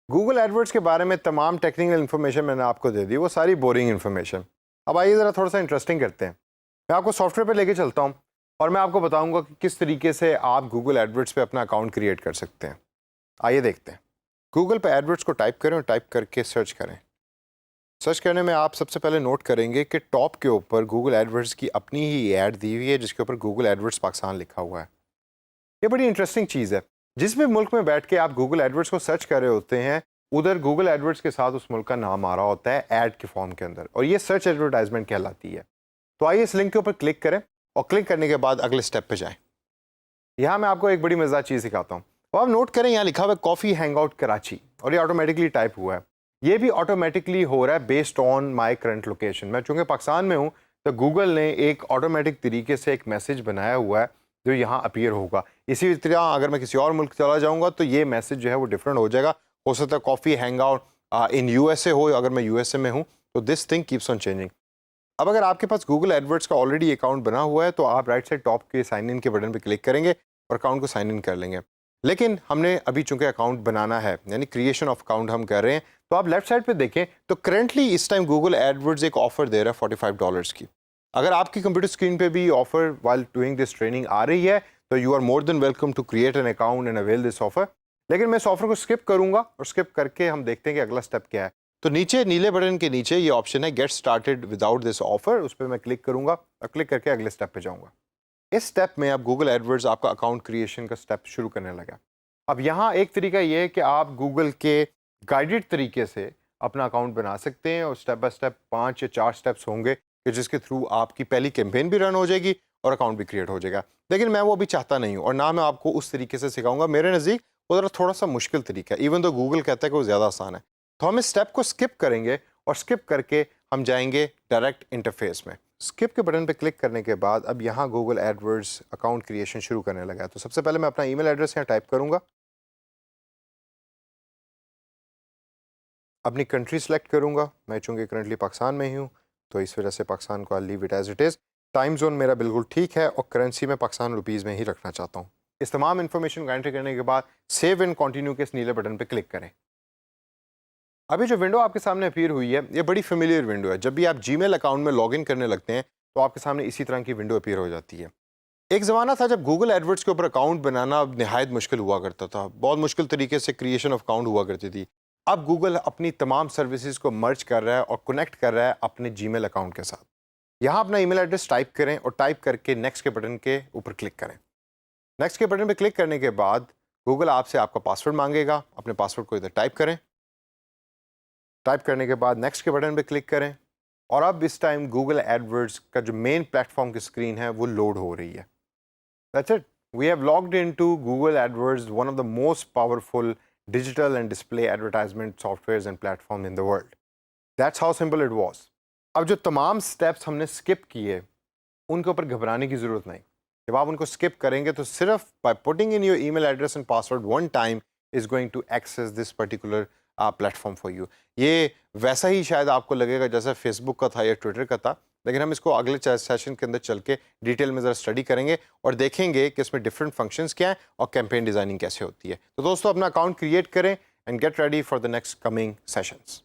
Google AdWords के बारे में तमाम टेक्निकल इन्फॉर्मेशन मैंने आपको दे दी, वो सारी बोरिंग इन्फॉर्मेशन। अब आइए ज़रा थोड़ा सा इंटरेस्टिंग करते हैं। मैं आपको सॉफ्टवेयर पे लेके चलता हूँ और मैं आपको बताऊंगा कि किस तरीके से आप गूगल एडवर्ड्स पे अपना अकाउंट क्रिएट कर सकते हैं। आइए देखते हैं। गूगल पे एडवर्ड्स को टाइप करें और टाइप करके सर्च करें। सर्च करने में आप सबसे पहले नोट करेंगे कि टॉप के ऊपर गूगल एडवर्ड्स की अपनी ही ऐड दी हुई है जिसके ऊपर गूगल एडवर्ड्स पाकिस्तान लिखा हुआ है। ये बड़ी इंटरेस्टिंग चीज़ है। जिस भी मुल्क में बैठ के आप गूगल एडवर्ड्स को सर्च कर रहे होते हैं, उधर गूगल एडवर्ड्स के साथ उस मुल्क का नाम आ रहा होता है ऐड के फॉर्म के अंदर, और ये सर्च एडवर्टाइजमेंट कहलाती है। तो आइए इस लिंक के ऊपर क्लिक करें और क्लिक करने के बाद अगले स्टेप पे जाएं। यहाँ मैं आपको एक बड़ी मजेदार चीज़ सिखाता हूँ। तो आप नोट करें, यहाँ लिखा हुआ है कॉफ़ी हैंगआउट कराची और ये ऑटोमेटिकली टाइप हुआ है। ये भी ऑटोमेटिकली हो रहा है based on my current location. मैं चूँकि पाकिस्तान में हूँ तो गूगल ने एक ऑटोमेटिक तरीके से एक मैसेज बनाया हुआ है जो यहाँ अपीयर होगा। इसी तरह अगर मैं किसी और मुल्क चला जाऊँगा तो ये मैसेज जो है वो डिफरेंट हो जाएगा। हो सकता है coffee hang out in USA हो, अगर मैं यूएसए में हूँ तो this thing keeps on changing. अब अगर आपके पास गूगल एडवर्ड्स का ऑलरेडी अकाउंट बना हुआ है तो आप राइट साइड टॉप के साइन इन के बटन पर क्लिक करेंगे और अकाउंट को साइन इन कर लेंगे। लेकिन हमने अभी चूंकि अकाउंट बनाना है, यानी क्रिएशन ऑफ अकाउंट हम कर रहे हैं, तो आप लेफ्ट साइड पे देखें तो करंटली इस टाइम गूगल एडवर्ड्स एक ऑफर दे रहा है $45 की। अगर आपकी कंप्यूटर स्क्रीन पे भी offer while doing this training आ रही है तो you are more than welcome to create an account and avail this offer. लेकिन मैं इस ऑफर को स्किप करूंगा और स्किप करके हम देखते हैं कि अगला स्टेप क्या है। तो नीचे नीले बटन के नीचे ये ऑप्शन है get started without this offer, उस पर मैं क्लिक करूंगा और क्लिक करके अगले स्टेप पे जाऊंगा। इस स्टेप में अब गूगल एडवर्ड्स आपका अकाउंट क्रिएशन का स्टेप शुरू करने लगा। अब यहाँ एक तरीका ये है कि आप गूगल के गाइडेड तरीके से अपना अकाउंट बना सकते हैं और स्टेप बाय स्टेप 5 या 4 स्टेप्स होंगे कि जिसके थ्रू आपकी पहली कैंपेन भी रन हो जाएगी और अकाउंट भी क्रिएट हो जाएगा। लेकिन मैं वो अभी चाहता नहीं हूँ और ना मैं आपको उस तरीके से सिखाऊंगा। मेरे नज़दीक वो ज़रा थोड़ा सा मुश्किल तरीका है, इवन तो गूगल कहता है कि वो ज़्यादा आसान है। तो हम इस स्टेप को स्किप करेंगे और स्किप करके हम जाएंगे डायरेक्ट इंटरफेस में। स्किप के बटन पे क्लिक करने के बाद अब यहाँ गूगल एडवर्ड्स अकाउंट क्रिएशन शुरू करने लगा है। तो सबसे पहले मैं अपना ईमेल एड्रेस यहाँ टाइप करूँगा, अपनी कंट्री सेलेक्ट करूँगा। मैं चूँकि करंटली पाकिस्तान में ही हूँ तो इस वजह से पाकिस्तान को leave it as it is. Time zone मेरा बिल्कुल ठीक है और करेंसी में पाकिस्तान रुपीज़ में ही रखना चाहता हूँ। इस तमाम इन्फॉर्मेशन को एंटर करने के बाद सेव एंड कंटिन्यू के इस नीले बटन पर क्लिक करें। अभी जो विंडो आपके सामने अपीयर हुई है ये बड़ी फेमिलियर विंडो है। जब भी आप जीमेल अकाउंट में लॉगिन करने लगते हैं तो आपके सामने इसी तरह की विंडो अपीयर हो जाती है। एक ज़माना था जब गूगल एडवर्ड्स के ऊपर अकाउंट बनाना नहायत मुश्किल हुआ करता था, बहुत मुश्किल तरीके से क्रिएशन ऑफ अकाउंट हुआ करती थी। अब गूगल अपनी तमाम सर्विसेज को मर्ज कर रहा है और कनेक्ट कर रहा है अपने जीमेल अकाउंट के साथ। यहाँ अपना ईमेल एड्रेस टाइप करें और टाइप करके नेक्स्ट के बटन के ऊपर क्लिक करें। नेक्स्ट के बटन पर क्लिक करने के बाद गूगल आपसे आपका पासवर्ड मांगेगा। अपने पासवर्ड को इधर टाइप करें। टाइप करने के बाद नेक्स्ट के बटन पे क्लिक करें और अब इस टाइम गूगल एडवर्ड्स का जो मेन प्लेटफॉर्म की स्क्रीन है वो लोड हो रही है। That's it, we have logged into Google AdWords, one of the most powerful digital and display advertisement softwares and platform in the world. That's how simple it was. अब जो तमाम steps हमने skip किए उनके ऊपर घबराने की ज़रूरत नहीं। जब आप उनको स्किप करेंगे तो सिर्फ by putting in your email address and password one time is going to access this particular platform for you. ये वैसा ही शायद आपको लगेगा जैसा फेसबुक का था या ट्विटर का था, लेकिन हम इसको अगले सेशन के अंदर चल के डिटेल में ज़रा स्टडी करेंगे और देखेंगे कि इसमें डिफरेंट फंक्शंस क्या हैं और कैंपेन डिज़ाइनिंग कैसे होती है। तो दोस्तों अपना अकाउंट क्रिएट करें and get ready for the next coming sessions.